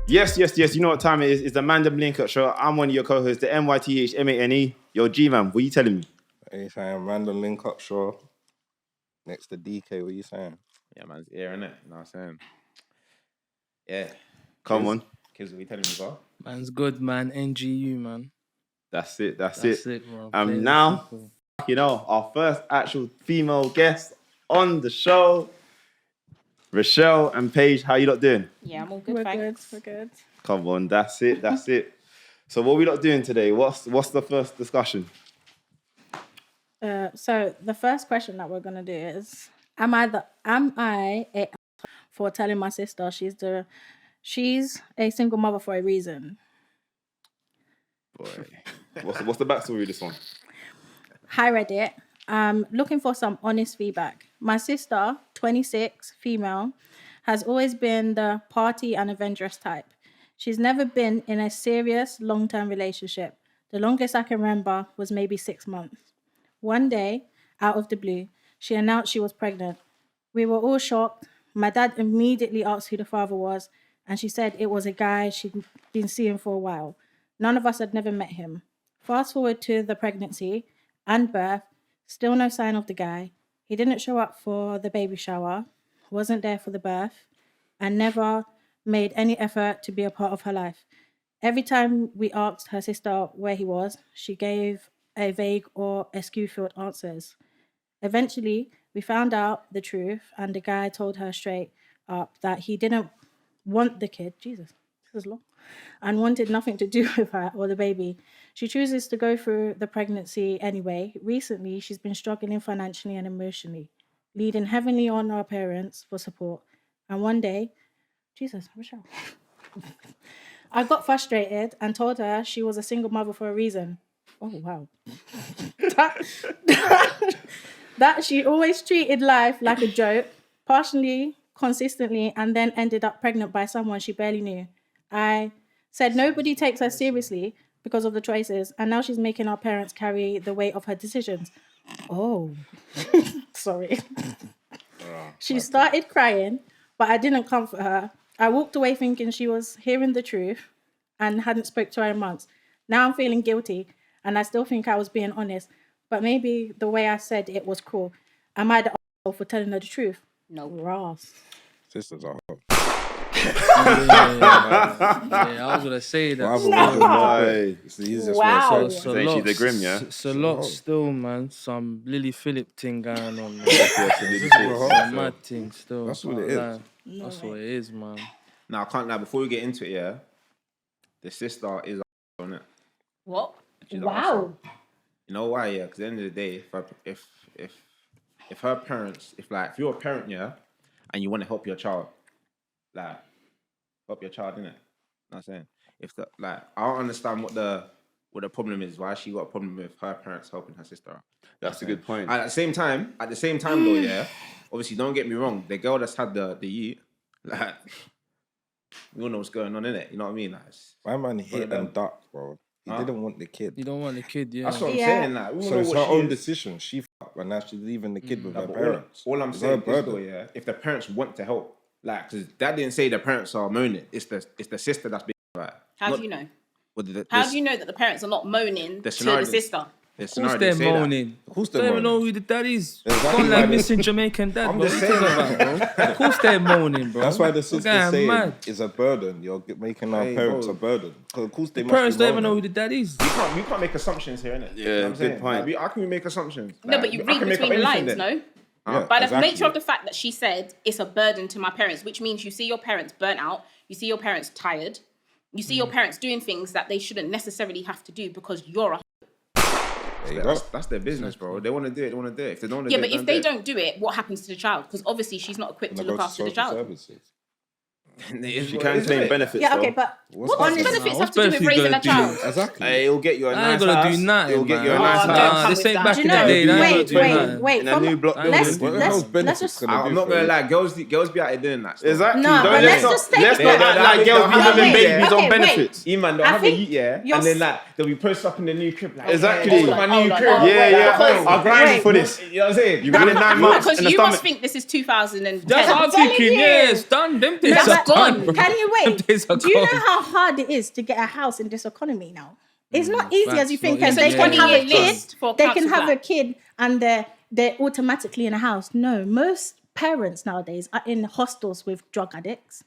Yes. You know what time it is. It's the Mandem Link Up Show. I'm one of your co-hosts, the MythMane. Yo, G-Man, what are you telling me? What are you saying? Random link up show. Next to DK, what are you saying? Yeah, man's here, innit? You know what I'm saying? Yeah. Come on. Kizzle, what you telling me, bro? Man's good, man. NGU, man. That's it. That's it, bro. Now, you know, our first actual female guest on the show, Rochelle and Paige. How you lot doing? Yeah, I'm all good, thanks. We're good. Come on, that's it. So what are we lot doing today? What's the first discussion? So the first question that we're gonna do is: Am I a for telling my sister she's a single mother for a reason? Boy, what's the backstory of this one? Hi Reddit. Looking for some honest feedback. My sister, 26, female, has always been the party and adventurous type. She's never been in a serious long-term relationship. The longest I can remember was maybe 6 months. One day, out of the blue, she announced she was pregnant. We were all shocked. My dad immediately asked who the father was, and she said it was a guy she'd been seeing for a while. None of us had never met him. Fast forward to the pregnancy and birth, still no sign of the guy. He didn't show up for the baby shower, wasn't there for the birth, and never made any effort to be a part of her life. Every time we asked her sister where he was, she gave a vague or askew-filled answers. Eventually, we found out the truth, and the guy told her straight up that he didn't want the kid. Jesus, this is long. And wanted nothing to do with her or the baby. She chooses to go through the pregnancy anyway. Recently, she's been struggling financially and emotionally, leaning heavily on our parents for support. And one day, Jesus, Rochelle. I got frustrated and told her she was a single mother for a reason. Oh, wow. that she always treated life like a joke, partially, consistently, and then ended up pregnant by someone she barely knew. I said nobody takes her seriously because of the choices, and now she's making our parents carry the weight of her decisions. Oh, sorry. She started crying, but I didn't comfort her. I walked away thinking she was hearing the truth and hadn't spoke to her in months. Now I'm feeling guilty, and I still think I was being honest, but maybe the way I said it was cruel. Am I the asshole for telling her the truth? No. Ross. Sisters are hot. Yeah, I was gonna say that. It's the easiest Wow. way to say it. She's the grim, yeah? It's a lot still, man. Some Lily Phillip thing going on. Man. That's Mad thing still. That's what it is. That's what it is, man. Now, I can't lie, before we get into it, yeah, the sister is on it. What? She's Wow. You know why? Yeah, because at the end of the day, if her parents, if you're a parent, yeah, and you want to help your child, help your child, innit? You know what I'm saying? I don't understand what the problem is, why she got a problem with her parents helping her sister out. That's a good point. At the same time though, yeah, obviously don't get me wrong, the girl that's had the yeet, we all know what's going on, innit? You know what I mean? My man hit and ducked, bro. He didn't want the kid. You don't want the kid, yeah. That's what I'm saying. So it's her own decision. She fucked, and now she's leaving the kid with her parents. All I'm saying is though, yeah, if the parents want to help, because Dad didn't say the parents are moaning. It's the sister that's being right. How do you know? How do you know that the parents are not moaning to the sister? Of course they're moaning. Of course They they're don't even know moaning. who the dad is. Exactly Don't why like missing Jamaican dad, I'm bro. just What you saying. talking about, bro? Of course they're moaning, bro. That's why the sister's Guy, saying mad. it's a burden. You're making our parents a burden. Because of course they must Parents be don't even know who moaning. the dad is. You can't make assumptions here, innit? Yeah, You know what I'm good saying? point. How can we make assumptions? No, but you I read can make between up the anything lines, then. no? Yeah, By the exactly. nature of the fact that she said it's a burden to my parents, which means you see your parents burnt out, you see your parents tired, you see your parents doing things that they shouldn't necessarily have to do because you're a... That's their business, bro. They want to do it. If they don't want to Yeah, do but it, if they don't do it, what happens to the child? Because obviously she's not equipped to look after the child. Services. She can claim benefits, Yeah, though. okay, but What does benefits have to do with benefits raising gonna a child? Exactly. Hey, it'll get you a I nice ain't gonna house. do nothing, It'll get you a man. nice Oh, house. no. This ain't back do in you the know? day. They ain't gonna do nothing. Wait. In a new block building. Let's What else benefits just. gonna do I'm not for gonna you? lie, girls be out here doing that stuff. Exactly. No, but let's just take let's it not back. act like girls be Okay, having wait, babies okay, on wait. benefits. Man, they'll I have a think yeet, yeah, you're and then they'll be posted up in the new crib. Like, Exactly. Yeah, my new crib. Yeah. I'm grinding for this. You know what I'm saying? You got it 9 months Because in the you must stomach. think this is 2010. That's what I'm thinking. Yeah, it's done. Them things That's are But gone. can you wait? days are Do you know gone. how hard it is to get a house in this economy now? It's not easy as facts, you think. not And easy. they can Yeah. have a 20 years kid. for a They can council have a flat. kid, and they're automatically in a house. No, most parents nowadays are in hostels with drug addicts,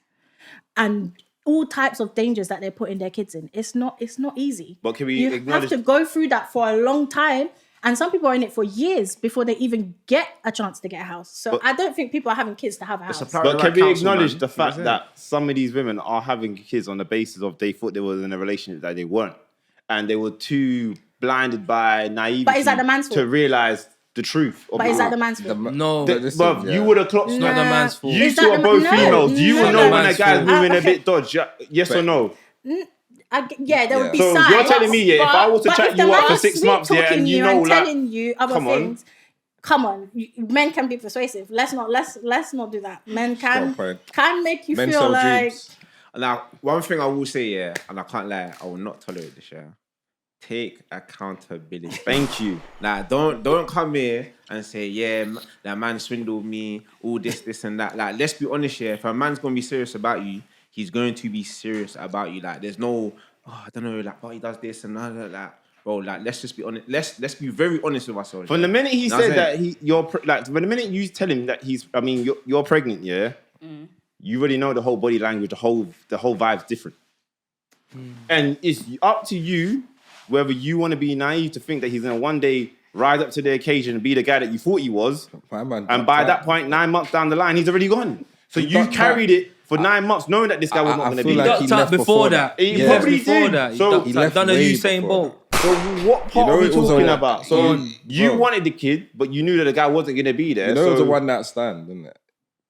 and all types of dangers that they're putting their kids in. It's not easy. But can we You acknowledge- have to go through that for a long time. And some people are in it for years before they even get a chance to get a house. So I don't think people are having kids to have a house. supply- But Right can we council, acknowledge man. the You know fact what I'm that some of these women are having kids on the basis of they thought they were in a relationship that they weren't, and they were too blinded by naivety But is that the man's to fault? realize the truth? Of But is it. that the man's fault? No, Bruv, you would have clocked. not the man's fault. You Is two that are the- both no, females. Do you no, know no. when a guy's moving a okay. bit dodge? Yes or no? Yeah, there would be So signs. you're telling me, if I was to But chat if the you up man for is 6 months, sweet-talking and you you know, and like, telling you other come on. things, come on, men can be persuasive. Let's not do that. Men Got a point. can make you Men feel sell like dreams. Now, one thing I will say, yeah, and I can't lie, I will not tolerate this, yeah. Take accountability. thank you. Nah, don't come here and say, yeah, that man swindled me, all this and that. Like, let's be honest here. If a man's gonna be serious about you, he's going to be serious about you. Like, there's no, I don't know, like, he does this and that. Bro, like, let's just be honest. Let's be very honest with ourselves. From the minute he Know what said I'm that saying? like, from the minute you tell him that you're pregnant, yeah, you already know the whole body language, the whole vibe's different, and it's up to you whether you want to be naive to think that he's gonna one day rise up to the occasion and be the guy that you thought he was, My man and ducked by out. that point, 9 months down the line, he's already gone. So He you ducked carried it for 9 months, knowing that this guy was I not going to feel be like there. he Ducked out left before before that. that. He Yeah, probably before did. that. He So ducked he out. left Done a way Usain before Bolt. So what part know are we it was talking a- about? So you bro. wanted the kid, but you knew that the guy wasn't going to be there. You know, so it was a one night stand, didn't it?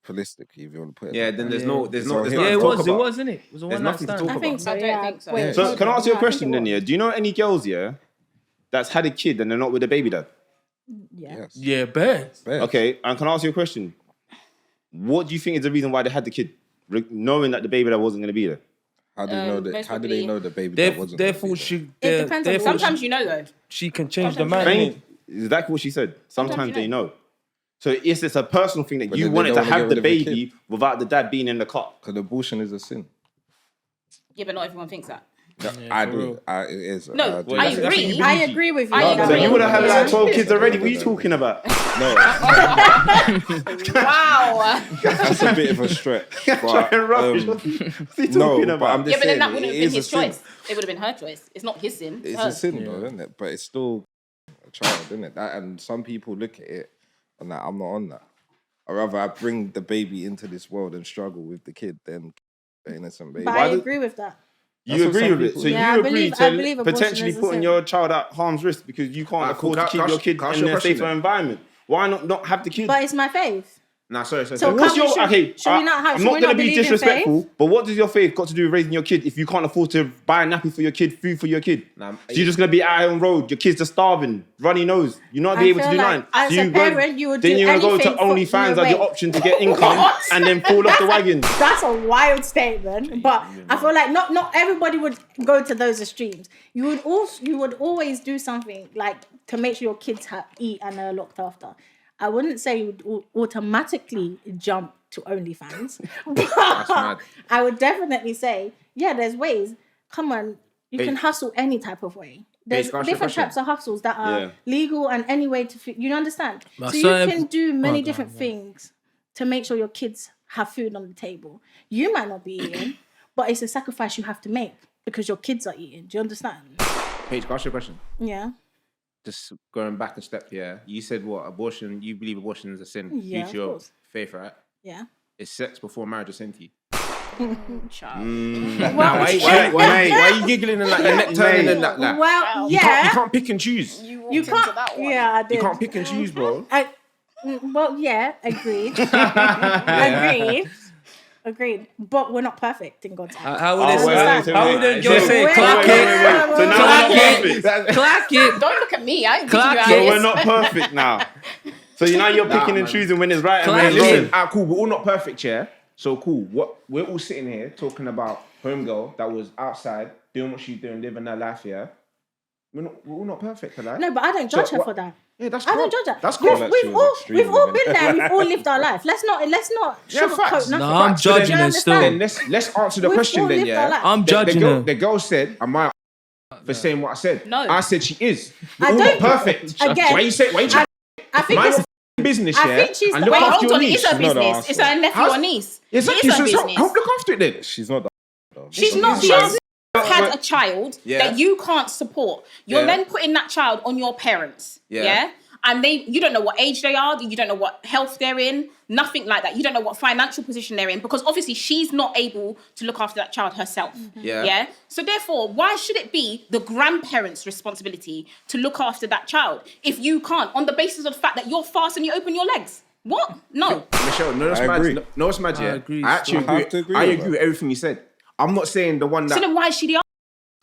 Realistically, if you want to put it. Yeah, like then that. there's no, So there's yeah, nothing Yeah, to it talk was, about. wasn't it? It was a There's one night nothing to stand. talk I think so. I don't Yeah. think so. Wait, So can I ask you a no, question then? think it Yeah, do you know any girls here that's had a kid and they're not with a baby dad? was. Yeah. Yes. Yeah, bet. Fair. Okay, and can I ask you a question? What do you think is the reason why they had the kid, knowing that the baby dad wasn't going to be there? How do you know that? most How do probably- they know the baby that wasn't? gonna Therefore, be there? It depends on the- Sometimes you know though. she can change the man. Sometimes innit? Exactly what she said. Sometimes Sometimes they you know. So it's a personal thing that But you then they wanted don't to wanna have get the rid of the baby without the dad being in the car. Because abortion is a sin. Yeah, but not everyone thinks that. I for do. real. It is. No, I do. I that's what agree. you I agree with you. I on that So agree. you one. would have had like 12 Yeah. kids already. What are you talking about? No, Wow. that's a bit of a stretch. But, Trying rubbish. What's he talking no, but about? I'm just Yeah, but then saying, that wouldn't it have been is his a sin. choice. It would have been her choice. It's not his sin. It's hers. a sin, though, isn't it? But it's still a child, isn't it? And some people look at it and like, I'm not on that. I'd rather I bring the baby into this world and struggle with the kid than the innocent baby. But Why I do- agree with that. You That's what agree some with it? people So do. Yeah, you I agree believe to abortion potentially is a putting sin. your child at harm's risk because you can't Alright, afford cool. to keep Can I your ask- kid can I ask in you a a question safer then? environment? Why not have the kid? But it's my faith. Nah, sorry. So So what's can we- your should- okay? should we not have- I'm should not we going to not be believe in disrespectful, but what does your faith got to do with raising your kid if you can't afford to buy a nappy for your kid, food for your kid? Nah, So you're just going to be out on road. Your kids are starving, runny nose. You're not I be able to feel do like nothing. as So a you go- parent, you would then do you're gonna go to anything for- OnlyFans no, as your wait. option to get income and then fall off the wagon. That's a wild statement, but I feel like not everybody would go to those extremes. You would always do something like to make sure your kids eat and are looked after. I wouldn't say you would automatically jump to OnlyFans, mad. but I would definitely say, yeah, there's ways. Come on, you can hustle any type of way. There's Paige, can I ask you a different question? types of hustles that are Yeah. legal and any way to you understand. But So you certain- can do many Oh, different God, things to make sure your kids have food on the table. You might not be eating, but it's a sacrifice you have to make because your kids are eating. Do you understand? Paige, can I ask you a question? Yeah. Just going back a step here. You said what? Abortion, you believe abortion is a sin Yeah, due of to your course. faith, right? Yeah. Is sex before marriage a sin to you? Child. Now, why are you giggling and like your neck turning and that? Like, Well, you yeah. can't pick and choose. You You walked can't. into that one. Yeah, I did. You can't pick and choose, bro. Well, yeah, agreed. Agreed. But we're not perfect in God's eyes. How would Oh, they wait, say? wait, How wait, would wait. they So- say? wait, Clack wait, it. wait, wait. So now Clack we're not it. perfect. Clack it. Don't look at me. I ain't Clack teaching you So how we're it is. not perfect now. So now you're picking and man. choosing when it's right and when Clack it's it. Listen, wrong. cool. We're all not perfect, yeah. So cool. What we're all sitting here talking about homegirl that was outside doing what she's doing, living her life. Yeah, we're all not perfect, alive. No, but I don't judge her what- for that. Yeah, that's I cool. don't judge that. That's cool. We've all been there. We've all lived our life. Let's not Yeah, sugarcoat facts. nothing. No, I'm judging Do you it still. understand? Then let's answer the We've question all then, lived our yeah. life. I'm judging her. The girl said, am I for saying what I said? No. I said she is. We're I all don't- not perfect. Again, Why you say, why you I think mind it's, your business, I yeah? think she's and the- look Wait, after hold your on. It niece. is her She's not the business. It's her nephew How's- or niece. Exactly. It is her So business. help look after it then. She's not. She's not. She has had a child Yeah. that you can't support. You're Yeah. then putting that child on your parents. Yeah. Yeah. And you don't know what age they are. You don't know what health they're in. Nothing like that. You don't know what financial position they're in because obviously she's not able to look after that child herself. Yeah. Yeah. So therefore, why should it be the grandparents' responsibility to look after that child if you can't, on the basis of the fact that you're fast and you open your legs? What? No. Michelle, no, that's I mad. agree. No, it's mad, yeah. agree. I actually I have to agree. agree I with agree that. with everything you said. I'm not saying the one So that. then why is she the?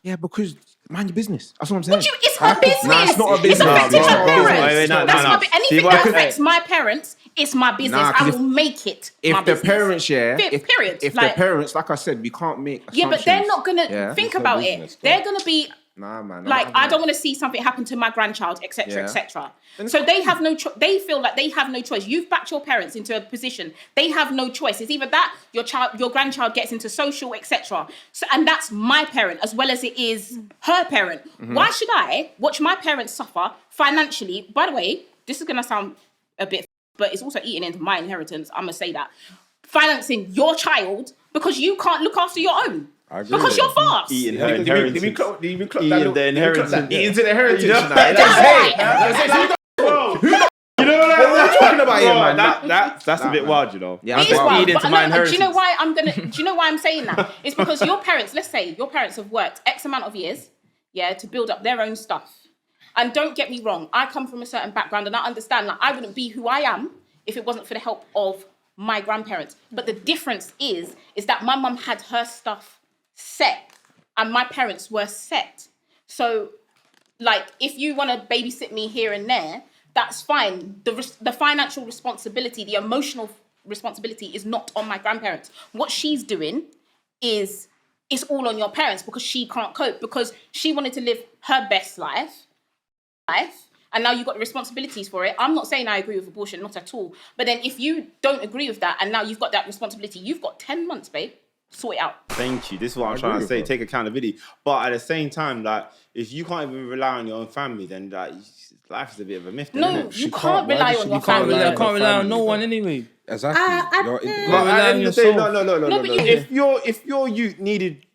Yeah, because mind your business. That's what I'm saying. It's her business. Nah, it's not a It's business. affecting It's her not a business. parents. Wait, no, That's no, my no. anything See, that what- affects my parents. It's my business. Nah, 'cause I if- will make it. If my the business. parents, yeah, Period. If Like- the parents, like I said, we can't make assumptions. Yeah, but they're not gonna Yeah. think It's her about business, it. though. They're gonna be Nah, man. like, I don't want to see something happen to my grandchild, etc., Yeah. etc. So they have no choice. They feel like they have no choice. You've backed your parents into a position. They have no choice. It's either that your grandchild gets into social, etc. So, and that's my parent as well as it is her parent. Mm-hmm. Why should I watch my parents suffer financially? By the way, this is gonna sound a bit, but it's also eating into my inheritance. I'm gonna say that financing your child because you can't look after your own. I agree Because with you're that. fast. Eating Did her we inheritance. clock Eating that? the inheritance. Eating to the heritage. You know? now. That's right. You know what What you talking about here, man? That's a bit man. wild, you know. Yeah, It is wild. wild, Feed but into my no, do you know inheritance. why do you know why I'm saying that? It's because your parents, let's say your parents have worked X amount of years, yeah, to build up their own stuff. And don't get me wrong, I come from a certain background and I understand that I wouldn't be who I am if it wasn't for the help of my grandparents. But the difference is that my mum had her stuff set and my parents were set. So, like, if you want to babysit me here and there, that's fine. The financial responsibility, the emotional responsibility is not on my grandparents. What she's doing is it's all on your parents because she can't cope, because she wanted to live her best life, and now you've got the responsibilities for it. I'm not saying I agree with abortion, not at all. But then if you don't agree with that and now you've got that responsibility, you've got 10 months, babe. Sort it out. Thank you. This is what I'm agree trying to with say. her. Take accountability. But at the same time, like, if you can't even rely on your own family, then like, life is a bit of a myth. Then, No, isn't it? you can't. can't Why rely does on she- your you can't family. rely I on can't rely on family, no one though. anyway. Exactly. You're But independent. at rely the on end of the day, yourself. no. but you- If your youth needed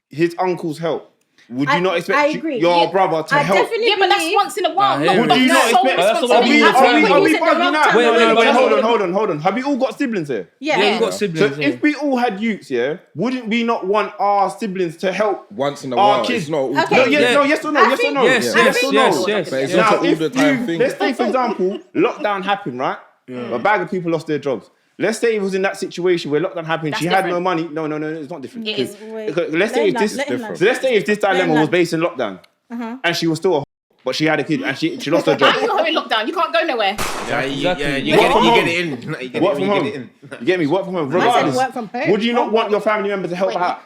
his uncle's help, would you I- not I expect agree. your Yeah. brother to I help? definitely Yeah, but that's believe- once in a while. Nah, not would the you not sole expect- That's the Are one we you That's tell me. what you said, the bugging wrong out? time. Wait, Hold on. Have we all got siblings here? Yeah. Yeah, you got siblings. So yeah. if we all had youths, yeah, wouldn't we not want our siblings to help Once in a our while, kids? it's not all Okay. No, time. yes, Yeah. no, yes or no, I yes or think- no, Yes, yes yes, or yes, no. yes, But it's yes. not Now, all if the time you, thing. let's say for example, lockdown happened, right? A bag of people lost their jobs. Let's say it was in that situation where lockdown happened, That's she had no different. money. No, it's not different. It is. Because let's say if this, Let him different. so let's say if this dilemma was land. based in lockdown, and she was still a but she had a kid and she lost her How job. are you having lockdown? You can't go nowhere. Yeah, Exactly. you get it in. You get Work from it home. in. You get me? Work from home. said Regardless, work from home. would you not want your family member to help Wait. out?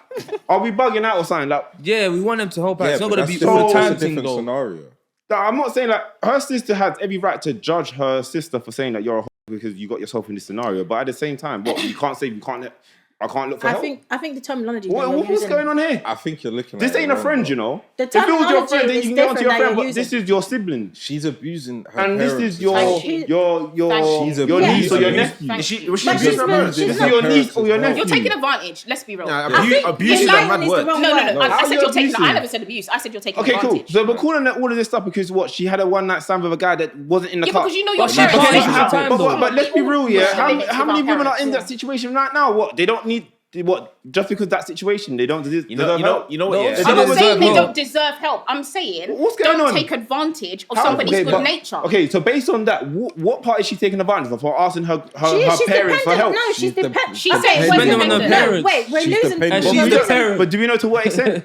Are we bugging out or something? Like, Yeah, we want them to help out. Yeah, It's not but gonna be that's all the just time a thing different though. scenario. I'm not saying like her sister has every right to judge her sister for saying that you're a hoe because you got yourself in this scenario. But at the same time, what you can't say I can't look for help. I think the terminology. that you're What's using- going on here? I think you're looking This at ain't it a friend, wrong, you bro. know. The If it was your terminology friend, then you is can get onto your different friend. that But you're this using. is your sibling, She's abusing her and this parents. is your Thank you. She's your abusing niece or your her. nephew. Thank Was you. she But abusing she's her not- parents? she's This is not- your niece or your You're nephew. You're taking advantage. Let's be real. Nah, I think abuse is a relying mad is the word. wrong No. word. I How said you you're taking. abusing? I never said abuse. I said you're taking Okay, cool. advantage. So we're calling all of this stuff because what? She had a one night stand with a guy that wasn't in the Yeah, car. because you know your But parents. she are can't making have sure. time, but, though. but, but let's be real, yeah. Yeah, How many women are in parents. that situation right now? What? They don't need what? Just because that situation, they don't deserve help. You know what? No, Yeah. they I'm don't not saying deserve they help. don't deserve help. I'm saying What's going don't on? take advantage of How- somebody's okay, good but- nature. Okay, so based on that, what part is she taking advantage of for asking her She's parents for dependent. help? No, she's She's dependent. She said it was Depending on her dependent. parents. No, wait, we're She's losing. dependent. And But she's we the don't- parent. But do we know to what extent?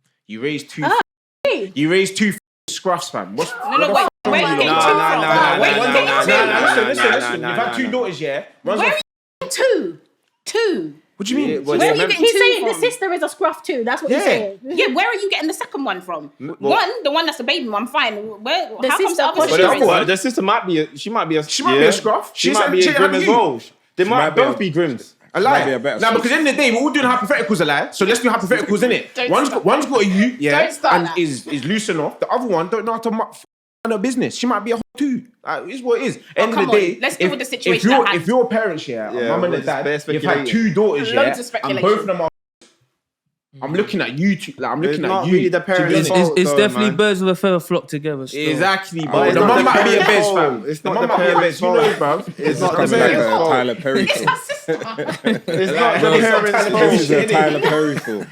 You raised two. You raised two scruffs, fam. What's No, wait. Where are you getting two from? Wait, Where are you getting two? listen. You've had two daughters, yeah. Where are you getting two? What do you mean? Yeah, well, Where are they you meant- getting He's two saying the from? sister is a scruff too. That's what he's saying. Yeah, where are you getting the second one from? well- the one that's the baby one, fine. Where? The How comes sister the other pushed But sister her. isn't? well, the sister might be a, she might be a scruff. She She's might be a saying grim how as you. well. They might might be both a- be grims. A lie. Might be a better Now, source. because in the day, we're all doing hypotheticals a lie. So let's do hypotheticals, innit? Don't One's start got a you, yeah, Don't start and that. is loose enough. The other one don't know how to run her business. She might be a hoe too. It's what it is. End come of the on. day, Let's deal with the situation at hand. If your parents, yeah, Yeah, mum and well, a dad, it's bare you've had speculating. 2 daughters, Loads yeah, of and speculation. both of them are. I'm looking at you two. Like I'm It's looking not at you. really the to be parents' honest. fault. It's though, definitely man. birds of a feather flock together. Still. Exactly, But bro. it's The not mum the might be a parents' bez, fault. fam. It's The not mum the might be a parents' bez. You know, fault. bro. It's not the Coming like parents' a fault. Tyler Perry It's film. her sister. It's not the parents' This is fault. a Tyler Perry film.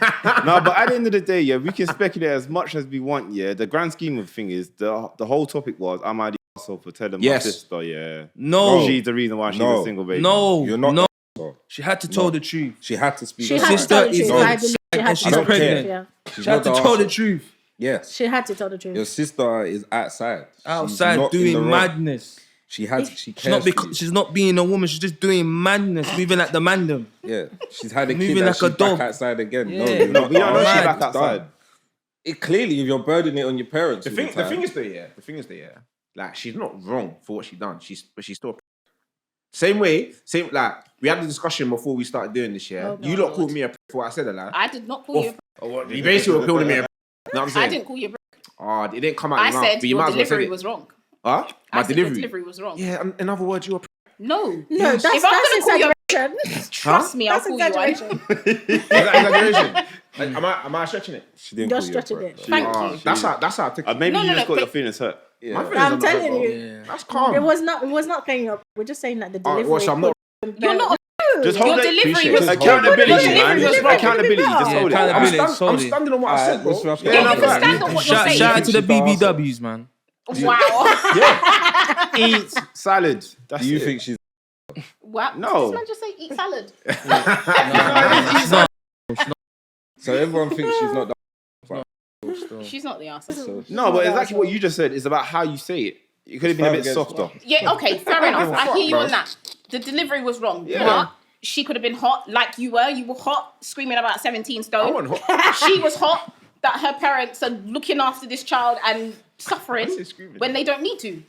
No, but at the end of the day, yeah, we can speculate as much as we want. Yeah, the grand scheme of thing is the whole topic was, am I the asshole for telling Yes. my sister? Yeah, No. she's the reason why she's No. a single baby. No, You're not no. the asshole. She had to tell the truth. She had to speak. She her had to mind. sister tell the is truth. no. I believe she had And to she's tell the truth. pregnant. Yeah. She's She had not to the tell the asshole. truth. Yes. She had to tell the truth. Your sister is outside. She's Outside not in the doing wrong. madness. She cares for you. She's not being a woman. She's just doing madness, moving like the mandem. Yeah, she's had a kid Moving and like a she's dog. back outside again. Yeah. No, you're No, not we don't know she's Mad. back outside. done. It clearly, if you're burdening it on your parents, The all thing time, is though, yeah. The thing is though, yeah. Like she's not wrong for what she done. But she's still. Same way, like we had the discussion before we started doing this. Yeah, Oh, you God. lot called me a prick for what I said a lie. I did not call you. You basically were calling me a. Know what I'm saying? I didn't call you. Oh, it didn't come out. I your mouth, said but you your might as well said delivery it. was wrong. Huh? I My said your delivery. delivery was wrong. Yeah, in other words, you were. No, No, that's If I'm gonna call you a exaggeration. trust me, I'll That's call you one. exaggeration. Is that exaggeration? Like, am I stretching it? she didn't You're call you a stretching prick. it. Thank Oh, you. that's how I took it. Maybe No, you no, just no, got your but- feelings hurt. Yeah. My feelings I'm are not telling hurt, bro. you. That's calm. It was not cleaning up. We're just saying that the delivery. Well, so I'm not. You're not. Just Your hold it. delivery was- accountability, Your man. delivery was wrong. Accountability. Just Yeah, hold it. accountability. I'm Solid. standing on what I said, bro. let's wrap it Yeah, up. you can stand on what you're Shout saying. out to the She's the arsehole. BBWs, man. Wow. Eat salad. That's Do you it. think she's? What? No. Did this man just say eat salad? It's not. So everyone thinks she's not. She's not the answer. So No, but exactly what you just said is about how you say it. It could have been a bit Against softer. what? Yeah, okay, fair enough. I hear you bro. on that. The delivery was wrong. Yeah. But she could have been hot like you were. You were hot, screaming about 17 I stone. wasn't hot. She was hot that her parents are looking after this child and suffering say screaming? when they don't need to.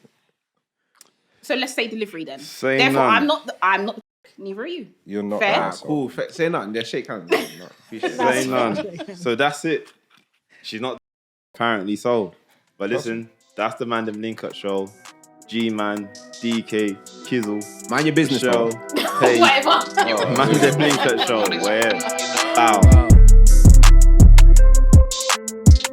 So let's say delivery then. Say Therefore, none. I'm not the neither are you. you're not. Fair. the Ah, asshole. cool. Say nothing. Just shake hands. No, appreciate it. Say none. So that's it. She's not apparently sold. But listen, that's the Man Them Link Up Show. GMan, DK, Kizzle, Mind your business, Rochelle, bro. Paige. Whatever. Man Them Link Up Show. Where? Bow. Wow.